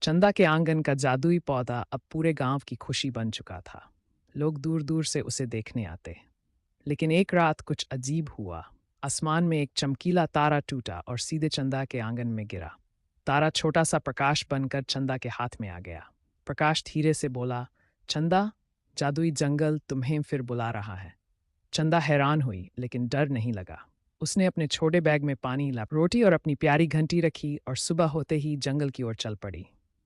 चंदा के आंगन का जादुई पौधा अब पूरे गांव की खुशी बन चुका था। लोग दूर दूर से उसे देखने आते। लेकिन एक रात कुछ अजीब हुआ। आसमान में एक चमकीला तारा टूटा और सीधे चंदा के आंगन में गिरा। तारा छोटा सा प्रकाश बनकर चंदा के हाथ में आ गया। प्रकाश धीरे से बोला, चंदा, जादुई जंगल तुम्हें फिर बुला रहा है। चंदा हैरान हुई लेकिन डर नहीं लगा। उसने अपने छोटे बैग में पानी ला, रोटी और अपनी प्यारी घंटी रखी और सुबह होते ही जंगल की ओर चल पड़ी।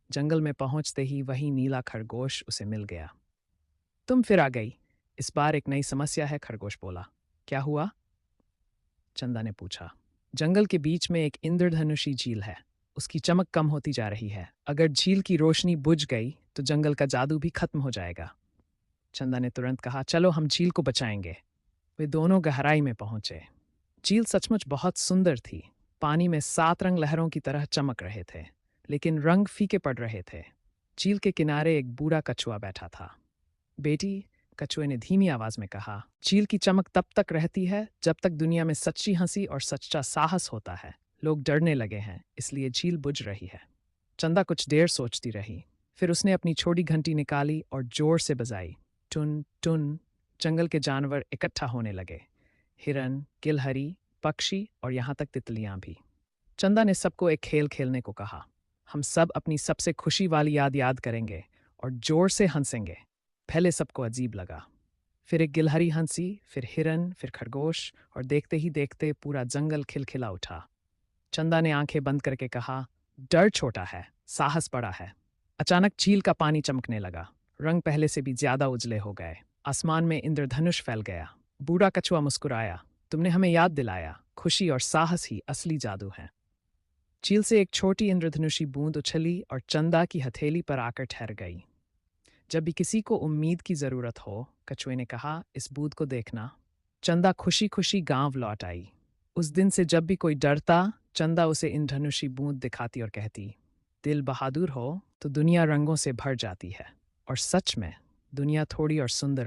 जंगल में पहुंचते ही वही नीला खरगोश उसे मिल गया। तुम फिर आ गई। इस बार एक नई समस्या है, खरगोश बोला। क्या हुआ? चंदा ने पूछा। जंगल के बीच में एक इंद्रधनुषी झील है। उसकी चमक कम होती जा रही है। अगर झील की रोशनी बुझ गई तो जंगल का जादू भी खत्म हो जाएगा। चंदा ने तुरंत कहा, चलो हम झील को बचाएंगे। वे दोनों गहराई में पहुंचे। झील सचमुच बहुत सुंदर थी। पानी में 7 रंग लहरों की तरह चमक रहे थे, लेकिन रंग फीके पड़ रहे थे। झील के किनारे एक बूढ़ा कछुआ बैठा था। बेटी, कछुए ने धीमी आवाज में कहा, झील की चमक तब तक रहती है जब तक दुनिया में सच्ची हंसी और सच्चा साहस होता है। लोग डरने लगे हैं, इसलिए झील बुझ रही है। चंदा कुछ देर सोचती रही। फिर उसने अपनी छोटी घंटी निकाली और जोर से बजाई। टुन टुन। जंगल के जानवर इकट्ठा होने लगे। हिरन, गिलहरी, पक्षी और यहाँ तक तितलियां भी। चंदा ने सबको एक खेल खेलने को कहा। हम सब अपनी सबसे खुशी वाली याद याद करेंगे और जोर से हंसेंगे। पहले सबको अजीब लगा। फिर एक गिलहरी हंसी, फिर हिरन, फिर खरगोश, और देखते ही देखते पूरा जंगल खिलखिला उठा। चंदा ने आंखें बंद करके कहा, डर छोटा है, साहस बड़ा है। अचानक झील का पानी चमकने लगा। रंग पहले से भी ज्यादा उजले हो गए। आसमान में इंद्रधनुष फैल गया। बूढ़ा कछुआ मुस्कुराया, तुमने हमें याद दिलाया, खुशी और साहस ही असली जादू है। झील से एक छोटी इंद्रधनुषी बूंद उछली और चंदा की हथेली पर आकर ठहर गई। जब भी किसी को उम्मीद की जरूरत हो, कछुए ने कहा, इस बूंद को देखना। चंदा खुशी खुशी गांव लौट आई। उस दिन से जब भी कोई डरता, चंदा उसे इंद्रधनुषी बूंद दिखाती और कहती, दिल बहादुर हो तो दुनिया रंगों से भर जाती है। और सच में दुनिया थोड़ी और सुंदर